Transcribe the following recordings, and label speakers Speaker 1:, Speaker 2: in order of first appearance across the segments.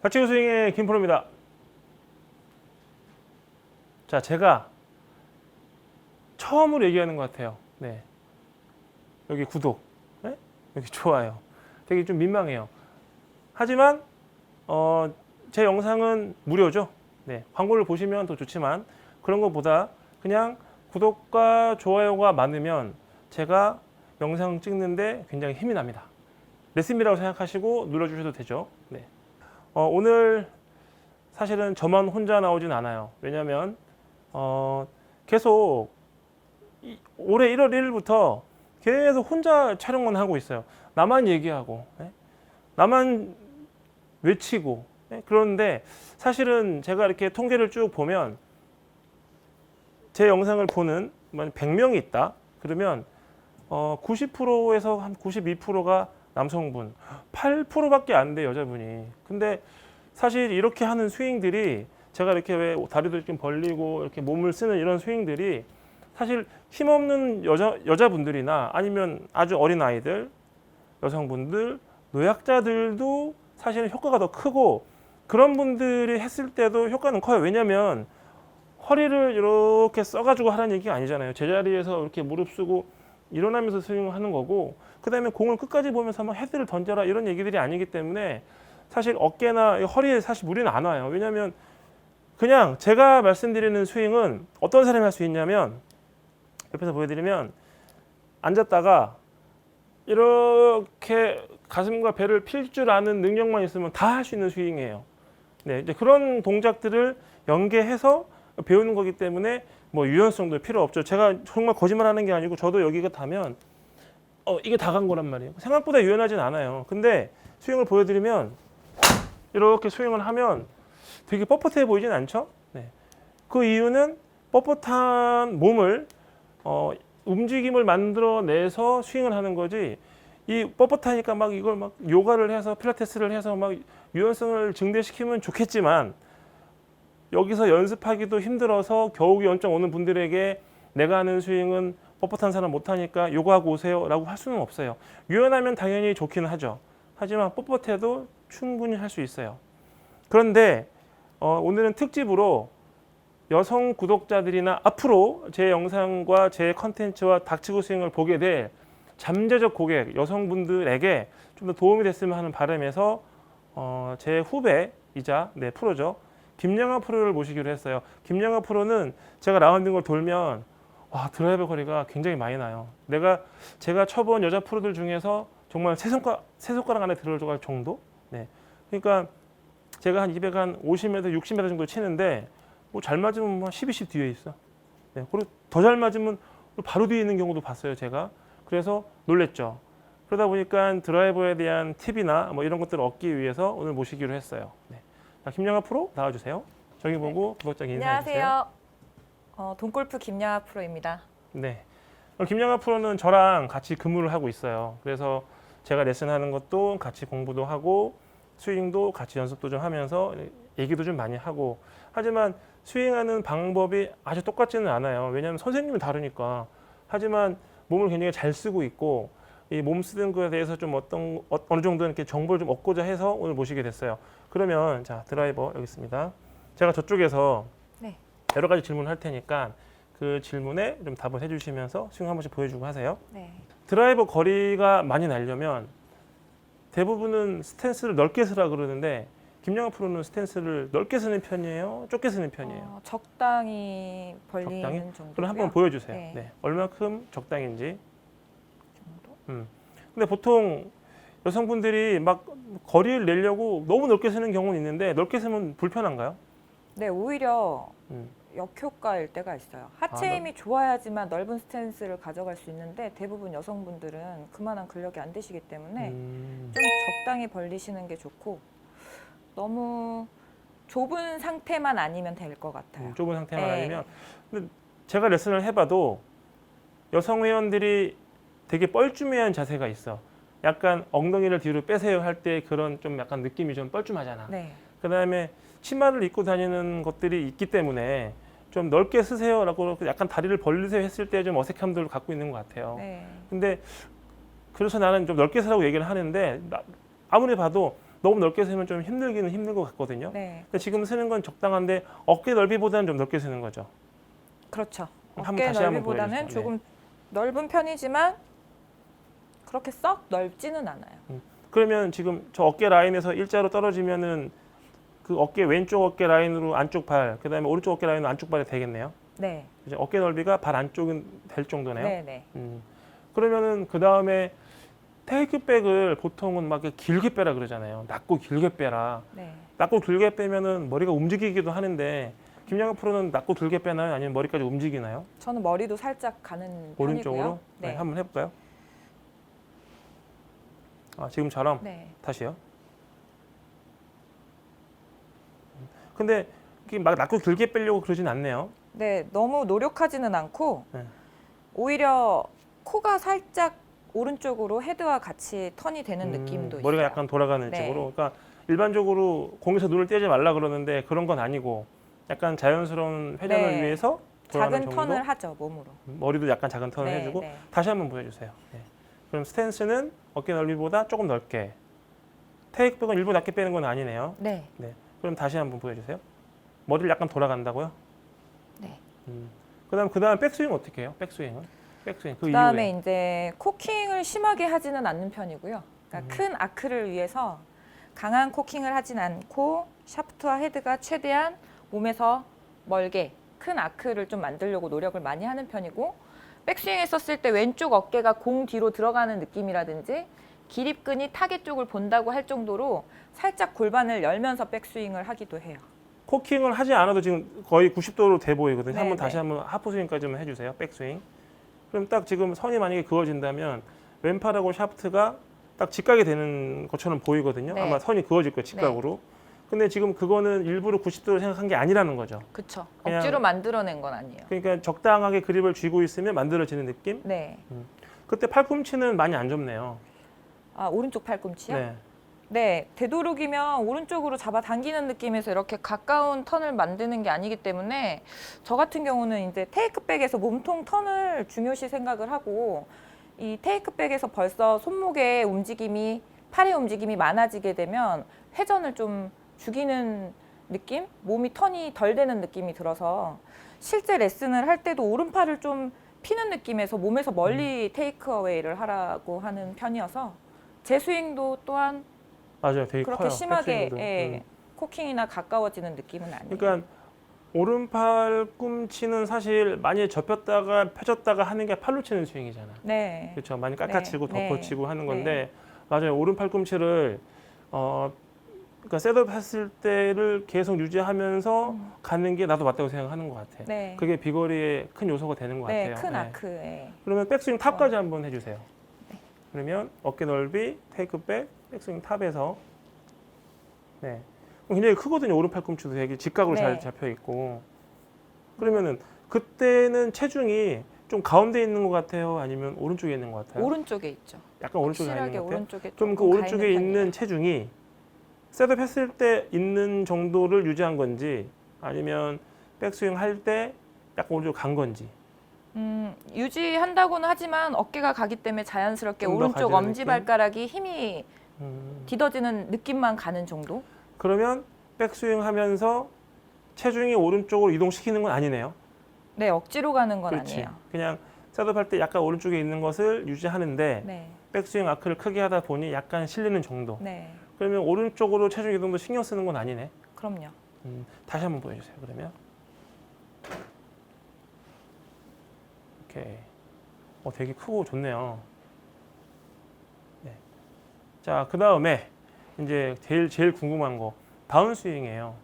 Speaker 1: 박치구 스윙의 김프로입니다. 자, 제가 처음으로 얘기하는 것 같아요. 네. 여기 구독, 네? 여기 좋아요. 되게 좀 민망해요. 하지만 제 영상은 무료죠. 네. 광고를 보시면 더 좋지만 그런 것보다 그냥 구독과 좋아요가 많으면 제가 영상 찍는데 굉장히 힘이 납니다. 레슨비라고 생각하시고 눌러주셔도 되죠. 네. 오늘 사실은 저만 혼자 나오진 않아요. 왜냐하면 계속 올해 1월 1일부터 계속 혼자 촬영만 하고 있어요. 나만 얘기하고, 네? 나만 외치고, 네? 그런데 사실은 제가 이렇게 통계를 쭉 보면 제 영상을 보는 100명이 있다. 그러면 90%에서 한 92%가 남성분, 8%밖에 안 돼 여자분이. 근데 사실 이렇게 하는 스윙들이 제가 이렇게 왜 다리도 좀 벌리고 이렇게 몸을 쓰는 이런 스윙들이 사실 힘없는 여자분들이나 아니면 아주 어린 아이들, 여성분들, 노약자들도 사실은 효과가 더 크고 그런 분들이 했을 때도 효과는 커요. 왜냐하면 허리를 이렇게 써가지고 하라는 얘기가 아니잖아요. 제자리에서 이렇게 무릎 쓰고 일어나면서 스윙을 하는 거고, 그 다음에 공을 끝까지 보면서 막 헤드를 던져라 이런 얘기들이 아니기 때문에 사실 어깨나 허리에 사실 무리는 안 와요. 왜냐하면 그냥 제가 말씀드리는 스윙은 어떤 사람이 할 수 있냐면, 옆에서 보여드리면 앉았다가 이렇게 가슴과 배를 필 줄 아는 능력만 있으면 다 할 수 있는 스윙이에요. 네, 이제 그런 동작들을 연계해서 배우는 거기 때문에 뭐 유연성도 필요 없죠. 제가 정말 거짓말하는 게 아니고 저도 여기가 다면 이게 다 간 거란 말이에요. 생각보다 유연하진 않아요. 근데 스윙을 보여드리면 이렇게 스윙을 하면 되게 뻣뻣해 보이진 않죠? 네. 그 이유는 뻣뻣한 몸을 움직임을 만들어내서 스윙을 하는 거지, 이 뻣뻣하니까 막 이걸 막 요가를 해서 필라테스를 해서 막 유연성을 증대시키면 좋겠지만 여기서 연습하기도 힘들어서 겨우 연장 오는 분들에게 내가 하는 스윙은 뻣뻣한 사람 못하니까 요가하고 오세요 라고 할 수는 없어요. 유연하면 당연히 좋기는 하죠. 하지만 뻣뻣해도 충분히 할 수 있어요. 그런데 오늘은 특집으로 여성 구독자들이나 앞으로 제 영상과 제 컨텐츠와 닥치고 스윙을 보게 될 잠재적 고객 여성분들에게 좀 더 도움이 됐으면 하는 바람에서 제 후배이자 프로죠. 김영하 프로를 모시기로 했어요. 김영하 프로는 제가 라운딩 걸 돌면 드라이버 거리가 굉장히 많이 나요. 제가 쳐본 여자 프로들 중에서 정말 세 손가락 안에 들어갈 정도? 네. 그러니까 제가 한 250m, 60m 정도 치는데 뭐 잘 맞으면 뭐 10, 20 뒤에 있어. 네. 그리고 더 잘 맞으면 바로 뒤에 있는 경우도 봤어요, 제가. 그래서 놀랬죠. 그러다 보니까 드라이버에 대한 팁이나 뭐 이런 것들을 얻기 위해서 오늘 모시기로 했어요. 네. 자, 김영하 프로 나와주세요. 저기 보고 구독자에게 인사해 주세요.
Speaker 2: 안녕하세요. 돈골프 김영하 프로입니다.
Speaker 1: 네. 김영하 프로는 저랑 같이 근무를 하고 있어요. 그래서 제가 레슨하는 것도 같이 공부도 하고 스윙도 같이 연습도 좀 하면서 얘기도 좀 많이 하고, 하지만 스윙하는 방법이 아주 똑같지는 않아요. 왜냐하면 선생님이 다르니까. 하지만 몸을 굉장히 잘 쓰고 있고 이 몸 쓰는 거에 대해서 좀 어느 정도 이렇게 정보를 좀 얻고자 해서 오늘 모시게 됐어요. 그러면 자, 드라이버 여기 있습니다. 제가 저쪽에서 여러 가지 질문을 할 테니까 그 질문에 좀 답을 해주시면서 스윙 한 번씩 보여주고 하세요.
Speaker 2: 네.
Speaker 1: 드라이버 거리가 많이 나려면 대부분은 스탠스를 넓게 쓰라 그러는데 김영하 프로는 스탠스를 넓게 쓰는 편이에요? 좁게 쓰는 편이에요?
Speaker 2: 적당히 벌리는 정도고요.
Speaker 1: 그럼 한번 보여주세요.
Speaker 2: 네.
Speaker 1: 네. 얼마큼 적당인지.
Speaker 2: 정도?
Speaker 1: 근데 보통 여성분들이 막 거리를 내려고 너무 넓게 쓰는 경우는 있는데 넓게 쓰면 불편한가요?
Speaker 2: 네, 오히려
Speaker 1: 음.
Speaker 2: 역효과일 때가 있어요. 하체 힘이 좋아야지만 넓은 스탠스를 가져갈 수 있는데 대부분 여성분들은 그만한 근력이 안 되시기 때문에 좀 적당히 벌리시는 게 좋고, 너무 좁은 상태만 아니면 될 것 같아요.
Speaker 1: 좁은 상태만
Speaker 2: 네.
Speaker 1: 아니면. 근데 제가 레슨을 해봐도 여성 회원들이 되게 뻘쭘해한 자세가 있어. 약간 엉덩이를 뒤로 빼세요 할 때 그런 좀 약간 느낌이 좀 뻘쭘하잖아.
Speaker 2: 네.
Speaker 1: 그 다음에 치마를 입고 다니는 것들이 있기 때문에 좀 넓게 쓰세요라고 약간 다리를 벌리세요 했을 때 좀 어색함들을 갖고 있는 것 같아요.
Speaker 2: 네.
Speaker 1: 근데 그래서 나는 좀 넓게 쓰라고 얘기를 하는데 아무리 봐도 너무 넓게 쓰면 좀 힘들기는 힘든 것 같거든요.
Speaker 2: 네,
Speaker 1: 근데 지금 쓰는 건 적당한데 어깨 넓이보다는 좀 넓게 쓰는 거죠.
Speaker 2: 그렇죠.
Speaker 1: 한번
Speaker 2: 어깨
Speaker 1: 다시 한번
Speaker 2: 넓이보다는
Speaker 1: 보여주세요.
Speaker 2: 조금 넓은 편이지만 그렇게 썩 넓지는 않아요.
Speaker 1: 그러면 지금 저 어깨 라인에서 일자로 떨어지면은 그 어깨 왼쪽 어깨 라인으로 안쪽 발, 그다음에 오른쪽 어깨 라인으로 안쪽 발이 되겠네요.
Speaker 2: 네,
Speaker 1: 이제 어깨 넓이가 발 안쪽은 될 정도네요.
Speaker 2: 네, 네.
Speaker 1: 그러면은 그 다음에 테이크백을 보통은 막 이렇게 길게 빼라 그러잖아요. 낮고 길게 빼라.
Speaker 2: 네.
Speaker 1: 낮고 길게 빼면은 머리가 움직이기도 하는데 김양현 프로는 낮고 길게 빼나요? 아니면 머리까지 움직이나요?
Speaker 2: 저는 머리도 살짝 가는
Speaker 1: 오른쪽으로?
Speaker 2: 편이고요.
Speaker 1: 네, 한번 해볼까요? 아, 지금처럼
Speaker 2: 네.
Speaker 1: 다시요. 근데 이게 막 낮고 길게 빼려고 그러진 않네요.
Speaker 2: 네, 너무 노력하지는 않고
Speaker 1: 네.
Speaker 2: 오히려 코가 살짝 오른쪽으로 헤드와 같이 턴이 되는 느낌도 있어요.
Speaker 1: 머리가 약간 돌아가는
Speaker 2: 네.
Speaker 1: 쪽으로. 그러니까 일반적으로 공에서 눈을 떼지 말라 그러는데 그런 건 아니고 약간 자연스러운 회전을
Speaker 2: 네.
Speaker 1: 위해서 돌아가는
Speaker 2: 작은
Speaker 1: 정도?
Speaker 2: 턴을 하죠, 몸으로.
Speaker 1: 머리도 약간 작은 턴을
Speaker 2: 네,
Speaker 1: 해주고
Speaker 2: 네.
Speaker 1: 다시 한번 보여주세요. 네. 그럼 스탠스는 어깨 넓이보다 조금 넓게. 테이크백은 일부 낮게 빼는 건 아니네요.
Speaker 2: 네.
Speaker 1: 네. 그럼 다시 한번 보여주세요. 머리를 약간 돌아간다고요?
Speaker 2: 네.
Speaker 1: 그다음 백스윙 어떻게 해요? 백스윙은? 백스윙 그
Speaker 2: 그다음에
Speaker 1: 이후에
Speaker 2: 이제 코킹을 심하게 하지는 않는 편이고요. 그러니까 큰 아크를 위해서 강한 코킹을 하진 않고 샤프트와 헤드가 최대한 몸에서 멀게 큰 아크를 좀 만들려고 노력을 많이 하는 편이고, 백스윙 했었을 때 왼쪽 어깨가 공 뒤로 들어가는 느낌이라든지 기립근이 타겟 쪽을 본다고 할 정도로 살짝 골반을 열면서 백스윙을 하기도 해요.
Speaker 1: 코킹을 하지 않아도 지금 거의 90도로 돼 보이거든요.
Speaker 2: 네,
Speaker 1: 한번
Speaker 2: 네.
Speaker 1: 다시 한번 하프 스윙까지 좀 해주세요. 백스윙. 그럼 딱 지금 선이 만약에 그어진다면 왼팔하고 샤프트가 딱 직각이 되는 것처럼 보이거든요.
Speaker 2: 네.
Speaker 1: 아마 선이 그어질 거예요. 직각으로. 근데 지금 그거는 일부러 90도로 생각한 게 아니라는 거죠.
Speaker 2: 그쵸.
Speaker 1: 그냥-
Speaker 2: 억지로 만들어낸 건 아니에요.
Speaker 1: 그러니까 적당하게 그립을 쥐고 있으면 만들어지는 느낌?
Speaker 2: 네.
Speaker 1: 그때 팔꿈치는 많이 안 좁네요.
Speaker 2: 아, 오른쪽 팔꿈치요?
Speaker 1: 네.
Speaker 2: 네, 되도록이면 오른쪽으로 잡아 당기는 느낌에서 이렇게 가까운 턴을 만드는 게 아니기 때문에 저 같은 경우는 이제 테이크백에서 몸통 턴을 중요시 생각을 하고, 이 테이크백에서 벌써 손목의 움직임이, 팔의 움직임이 많아지게 되면 회전을 좀 죽이는 느낌? 몸이 턴이 덜 되는 느낌이 들어서 실제 레슨을 할 때도 오른팔을 좀 피는 느낌에서 몸에서 멀리 테이크어웨이를 하라고 하는 편이어서 제 스윙도 또한
Speaker 1: 맞아요. 되게
Speaker 2: 그렇게
Speaker 1: 커요.
Speaker 2: 심하게
Speaker 1: 백스윙도.
Speaker 2: 예, 코킹이나 가까워지는 느낌은 아니에요.
Speaker 1: 그러니까 오른팔 꿈치는 사실 많이 접혔다가 펴졌다가 하는 게 팔로 치는 스윙이잖아.
Speaker 2: 네.
Speaker 1: 그렇죠. 많이 깎아치고
Speaker 2: 네.
Speaker 1: 덮어치고 하는
Speaker 2: 네.
Speaker 1: 건데 맞아요. 오른팔 꿈치를 그러니까 셋업했을 때를 계속 유지하면서 가는 게 나도 맞다고 생각하는 것 같아요.
Speaker 2: 네.
Speaker 1: 그게 비거리의 큰 요소가 되는 것
Speaker 2: 네,
Speaker 1: 같아요.
Speaker 2: 큰
Speaker 1: 네.
Speaker 2: 아크. 예.
Speaker 1: 그러면 백스윙 탑까지 한번 해주세요. 그러면 어깨 넓이, 테이크백, 백스윙 탑에서 네. 굉장히 크거든요. 오른팔 꿈치도 되게 직각으로
Speaker 2: 네.
Speaker 1: 잘 잡혀 있고. 그러면은 그때는 체중이 좀 가운데 있는 것 같아요. 아니면 오른쪽에 있는 것 같아요.
Speaker 2: 오른쪽에 있죠.
Speaker 1: 약간 오른쪽에 가
Speaker 2: 확실하게
Speaker 1: 있는 것 같아요.
Speaker 2: 오른쪽에
Speaker 1: 그럼 그
Speaker 2: 조금 가
Speaker 1: 오른쪽에
Speaker 2: 있는 편이에요.
Speaker 1: 있는 체중이 셋업 했을 때 있는 정도를 유지한 건지 아니면 백스윙 할 때 약간 오른쪽 간 건지.
Speaker 2: 유지한다고는 하지만 어깨가 가기 때문에 자연스럽게
Speaker 1: 좀더
Speaker 2: 오른쪽
Speaker 1: 가지는
Speaker 2: 엄지
Speaker 1: 느낌?
Speaker 2: 발가락이 힘이
Speaker 1: 음.
Speaker 2: 뒤더지는 느낌만 가는 정도?
Speaker 1: 그러면 백스윙 하면서 체중이 오른쪽으로 이동시키는 건 아니네요.
Speaker 2: 네, 억지로 가는 건
Speaker 1: 그렇지.
Speaker 2: 아니에요.
Speaker 1: 그냥 셋업 할 때 약간 오른쪽에 있는 것을 유지하는데
Speaker 2: 네.
Speaker 1: 백스윙 아크를 크게 하다 보니 약간 실리는 정도.
Speaker 2: 네.
Speaker 1: 그러면 오른쪽으로 체중 이동도 신경 쓰는 건 아니네.
Speaker 2: 그럼요.
Speaker 1: 다시 한번 보여주세요. 그러면 오케이. 되게 크고 좋네요. 네. 자, 그 다음에 이제 제일 궁금한 거 다운스윙이에요.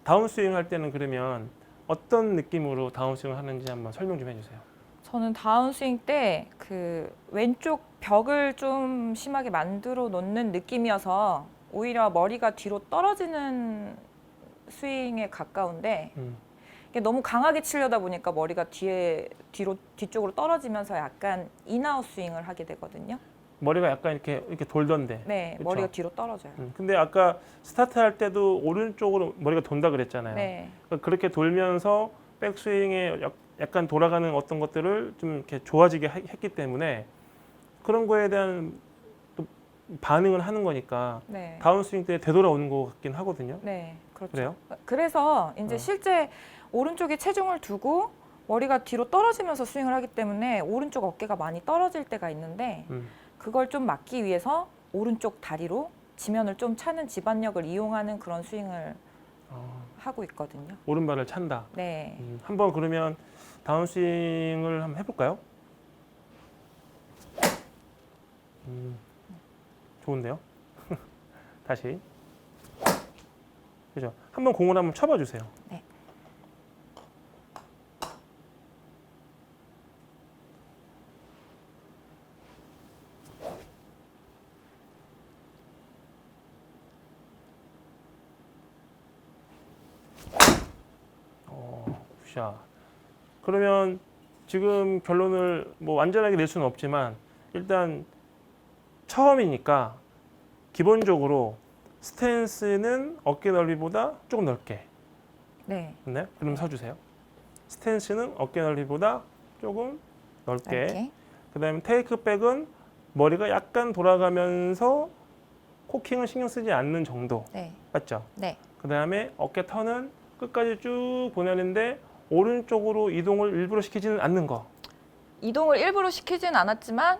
Speaker 1: 다운스윙 할 때는 그러면 어떤 느낌으로 다운스윙을 하는지 한번 설명 좀 해주세요.
Speaker 2: 저는 다운스윙 때 그 왼쪽 벽을 좀 심하게 만들어 놓는 느낌이어서 오히려 머리가 뒤로 떨어지는 스윙에 가까운데,
Speaker 1: 음.
Speaker 2: 이게 너무 강하게 치려다 보니까 머리가 뒤쪽으로 떨어지면서 약간 인아웃 스윙을 하게 되거든요.
Speaker 1: 머리가 약간 이렇게 돌던데.
Speaker 2: 네,
Speaker 1: 그쵸?
Speaker 2: 머리가 뒤로 떨어져요.
Speaker 1: 근데 아까 스타트 할 때도 오른쪽으로 머리가 돈다 그랬잖아요.
Speaker 2: 네,
Speaker 1: 그러니까 그렇게 돌면서 백스윙에 약간 돌아가는 어떤 것들을 좀 이렇게 좋아지게 했기 때문에 그런 거에 대한 또 반응을 하는 거니까
Speaker 2: 네.
Speaker 1: 다운스윙 때 되돌아오는 것 같긴 하거든요.
Speaker 2: 네, 그렇죠.
Speaker 1: 그래요?
Speaker 2: 그래서 이제 실제 오른쪽에 체중을 두고 머리가 뒤로 떨어지면서 스윙을 하기 때문에 오른쪽 어깨가 많이 떨어질 때가 있는데 그걸 좀 막기 위해서 오른쪽 다리로 지면을 좀 차는 집안력을 이용하는 그런 스윙을 하고 있거든요.
Speaker 1: 오른발을 찬다.
Speaker 2: 네.
Speaker 1: 한번 그러면 다운스윙을 한번 해볼까요? 좋은데요? 다시. 그죠? 한번 공을 한번 쳐봐 주세요.
Speaker 2: 네.
Speaker 1: 굿샷. 그러면 지금 결론을 뭐 완전하게 낼 수는 없지만 일단 처음이니까 기본적으로 스탠스는 어깨 넓이보다 조금 넓게.
Speaker 2: 네.
Speaker 1: 네? 그럼 서주세요. 스탠스는 어깨 넓이보다 조금 넓게.
Speaker 2: 이렇게.
Speaker 1: 그다음에 테이크백은 머리가 약간 돌아가면서 코킹을 신경 쓰지 않는 정도.
Speaker 2: 네.
Speaker 1: 맞죠?
Speaker 2: 네.
Speaker 1: 그다음에 어깨 턴은 끝까지 쭉 보내는데 오른쪽으로 이동을 일부러 시키지는 않는 거.
Speaker 2: 이동을 일부러 시키진 않았지만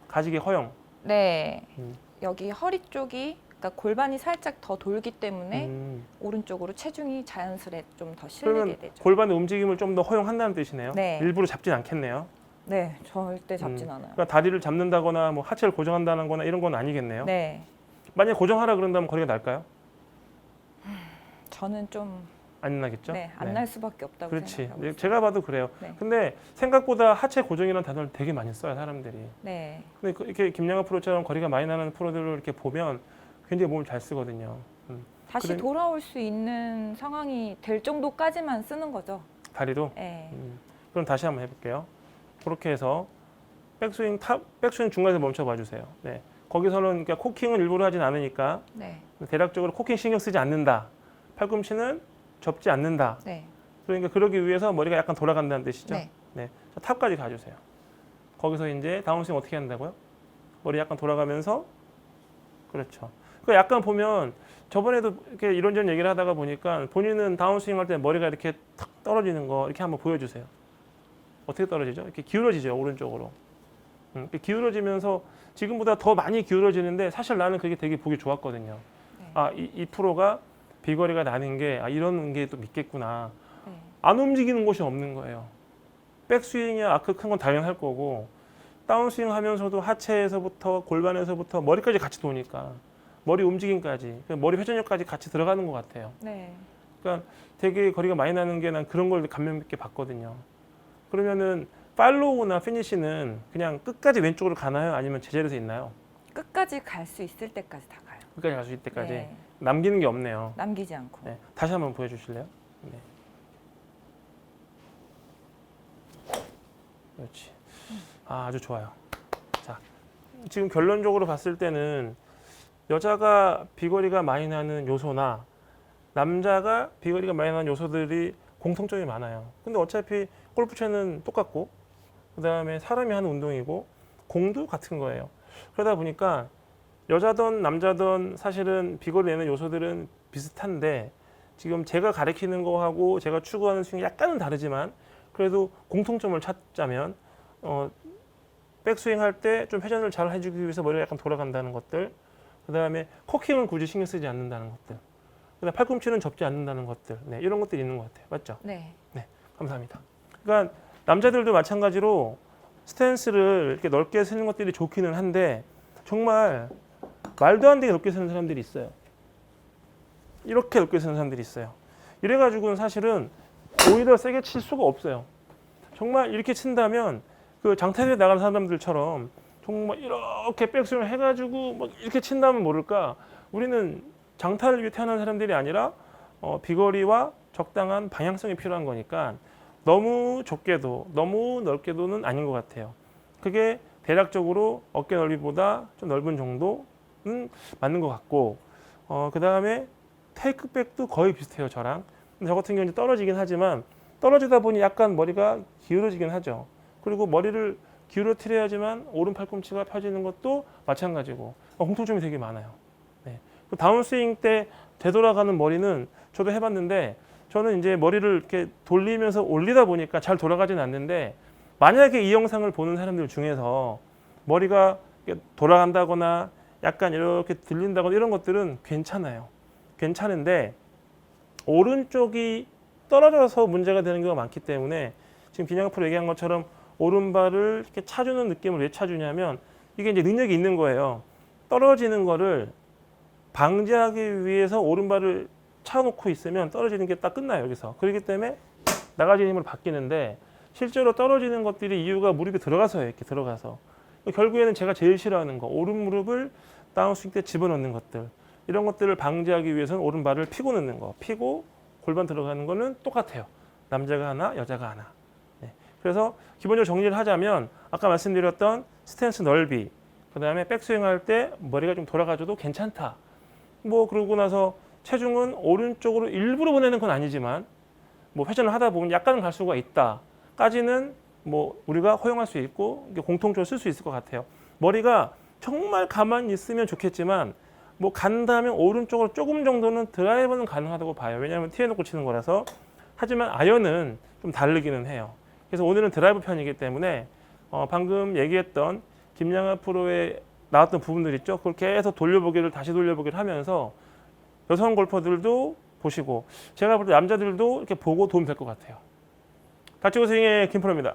Speaker 1: 가지기 허용.
Speaker 2: 네.
Speaker 1: 음.
Speaker 2: 여기 허리 쪽이 그러니까 골반이 살짝 더 돌기 때문에 오른쪽으로 체중이 자연스레 좀 더 실리게
Speaker 1: 그러면
Speaker 2: 되죠.
Speaker 1: 골반의 움직임을 좀 더 허용한다는 뜻이네요.
Speaker 2: 네.
Speaker 1: 일부러 잡진 않겠네요.
Speaker 2: 네, 절대 잡진 않아요.
Speaker 1: 그러니까 다리를 잡는다거나 뭐 하체를 고정한다는 거나 이런 건 아니겠네요.
Speaker 2: 네.
Speaker 1: 만약에 고정하라 그런다면 거리가 날까요?
Speaker 2: 저는 좀
Speaker 1: 안 나겠죠?
Speaker 2: 네, 안 날 수밖에 없다고
Speaker 1: 그렇지.
Speaker 2: 생각하고 있어요.
Speaker 1: 제가 봐도 그래요.
Speaker 2: 네.
Speaker 1: 근데 생각보다 하체 고정이라는 단어를 되게 많이 써요, 사람들이.
Speaker 2: 네.
Speaker 1: 근데 이렇게 김양아 프로처럼 거리가 많이 나는 프로들을 이렇게 보면 굉장히 몸을 잘 쓰거든요.
Speaker 2: 다시
Speaker 1: 그래-
Speaker 2: 돌아올 수 있는 상황이 될 정도까지만 쓰는 거죠.
Speaker 1: 다리도.
Speaker 2: 네.
Speaker 1: 그럼 다시 한번 해볼게요. 그렇게 해서 백스윙 중간에서 멈춰봐 주세요. 네. 거기서는 그러니까 코킹을 일부러 하진 않으니까
Speaker 2: 네.
Speaker 1: 대략적으로 코킹 신경 쓰지 않는다. 팔꿈치는 접지 않는다.
Speaker 2: 네.
Speaker 1: 그러니까 그러기 위해서 머리가 약간 돌아간다는 뜻이죠.
Speaker 2: 네.
Speaker 1: 네. 자, 탑까지 가주세요. 거기서 이제 다운스윙 어떻게 한다고요? 머리 약간 돌아가면서 그렇죠. 그 약간 보면 저번에도 이렇게 이런저런 얘기를 하다가 보니까 본인은 다운스윙 할 때 머리가 이렇게 탁 떨어지는 거 이렇게 한번 보여주세요. 어떻게 떨어지죠? 이렇게 기울어지죠, 오른쪽으로. 이렇게 기울어지면서 지금보다 더 많이 기울어지는데 사실 나는 그게 되게 보기 좋았거든요.
Speaker 2: 네.
Speaker 1: 아, 이 프로가 비거리가 나는 게 이런 게 또 믿겠구나.
Speaker 2: 네.
Speaker 1: 안 움직이는 곳이 없는 거예요. 백스윙이야 아크 큰 건 당연할 거고 다운스윙 하면서도 하체에서부터 골반에서부터 머리까지 같이 도니까 머리 움직임까지 머리 회전력까지 같이 들어가는 것 같아요.
Speaker 2: 네.
Speaker 1: 그러니까 되게 거리가 많이 나는 게 난 그런 걸 감명 깊게 봤거든요. 그러면은 팔로우나 피니시는 그냥 끝까지 왼쪽으로 가나요? 아니면 제자리에서 있나요?
Speaker 2: 끝까지 갈 수 있을 때까지 다 가요.
Speaker 1: 끝까지 갈 수 있을 때까지
Speaker 2: 네.
Speaker 1: 남기는 게 없네요.
Speaker 2: 남기지 않고.
Speaker 1: 네. 다시 한번 보여주실래요? 네. 그렇지. 아주 좋아요. 자, 지금 결론적으로 봤을 때는 여자가 비거리가 많이 나는 요소나 남자가 비거리가 많이 나는 요소들이 공통점이 많아요. 근데 어차피 골프채는 똑같고 그다음에 사람이 하는 운동이고 공도 같은 거예요. 그러다 보니까 여자든 남자든 사실은 비거리 내는 요소들은 비슷한데 지금 제가 가르치는 거하고 제가 추구하는 스윙이 약간은 다르지만 그래도 공통점을 찾자면 백스윙 할 때 좀 회전을 잘 해주기 위해서 머리가 약간 돌아간다는 것들, 그 다음에 코킹은 굳이 신경 쓰지 않는다는 것들, 그다음 팔꿈치는 접지 않는다는 것들, 네, 이런 것들이 있는 것 같아요. 맞죠?
Speaker 2: 네.
Speaker 1: 네, 감사합니다. 그러니까 남자들도 마찬가지로 스탠스를 이렇게 넓게 쓰는 것들이 좋기는 한데 정말 말도 안 되게 넓게 쓰는 사람들이 있어요. 이렇게 넓게 쓰는 사람들이 있어요. 이래가지고는 사실은 오히려 세게 칠 수가 없어요. 정말 이렇게 친다면 그 장타대회 나가는 사람들처럼 정말 이렇게 백스윙을 해가지고 막 이렇게 친다면 모를까 우리는 장타를 위해 태어난 사람들이 아니라 비거리와 적당한 방향성이 필요한 거니까 너무 좁게도 너무 넓게도는 아닌 것 같아요. 그게 대략적으로 어깨 넓이보다 좀 넓은 정도는 맞는 것 같고 그 다음에 테이크백도 거의 비슷해요, 저랑. 근데 저 같은 경우는 떨어지긴 하지만 떨어지다 보니 약간 머리가 기울어지긴 하죠. 그리고 머리를 기울어뜨려야지만 오른 팔꿈치가 펴지는 것도 마찬가지고 공통점이 되게 많아요. 네. 그 다운스윙 때 되돌아가는 머리는 저도 해봤는데 저는 이제 머리를 이렇게 돌리면서 올리다 보니까 잘 돌아가진 않는데 만약에 이 영상을 보는 사람들 중에서 머리가 이렇게 돌아간다거나 약간 이렇게 들린다거나 이런 것들은 괜찮아요. 괜찮은데 오른쪽이 떨어져서 문제가 되는 경우가 많기 때문에 지금 김양학 프로 얘기한 것처럼 오른발을 이렇게 차주는 느낌을 왜 차주냐면 이게 이제 능력이 있는 거예요. 떨어지는 거를 방지하기 위해서 오른발을 차놓고 있으면 떨어지는 게 딱 끝나요, 여기서. 그렇기 때문에 나가지는 힘으로 바뀌는데 실제로 떨어지는 것들이 이유가 무릎이 들어가서예요, 이렇게 들어가서. 결국에는 제가 제일 싫어하는 거, 오른 무릎을 다운스윙 때 집어넣는 것들. 이런 것들을 방지하기 위해서는 오른발을 피고 넣는 거, 피고 골반 들어가는 거는 똑같아요. 남자가 하나, 여자가 하나. 네. 그래서 기본적으로 정리를 하자면 아까 말씀드렸던 스탠스 넓이, 그 다음에 백스윙 할 때 머리가 좀 돌아가줘도 괜찮다. 뭐 그러고 나서 체중은 오른쪽으로 일부러 보내는 건 아니지만 뭐 회전을 하다 보면 약간은 갈 수가 있다까지는 뭐 우리가 허용할 수 있고 공통적으로 쓸 수 있을 것 같아요. 머리가 정말 가만히 있으면 좋겠지만 뭐 간다면 오른쪽으로 조금 정도는 드라이버는 가능하다고 봐요. 왜냐하면 티에 놓고 치는 거라서. 하지만 아이언은 좀 다르기는 해요. 그래서 오늘은 드라이브 편이기 때문에 방금 얘기했던 김양학 프로의 나왔던 부분들 있죠. 그걸 계속 돌려보기를 다시 돌려보기를 하면서 여성 골퍼들도 보시고 제가 볼 때 남자들도 이렇게 보고 도움 될 것 같아요. 다치고 스윙의 김프로입니다.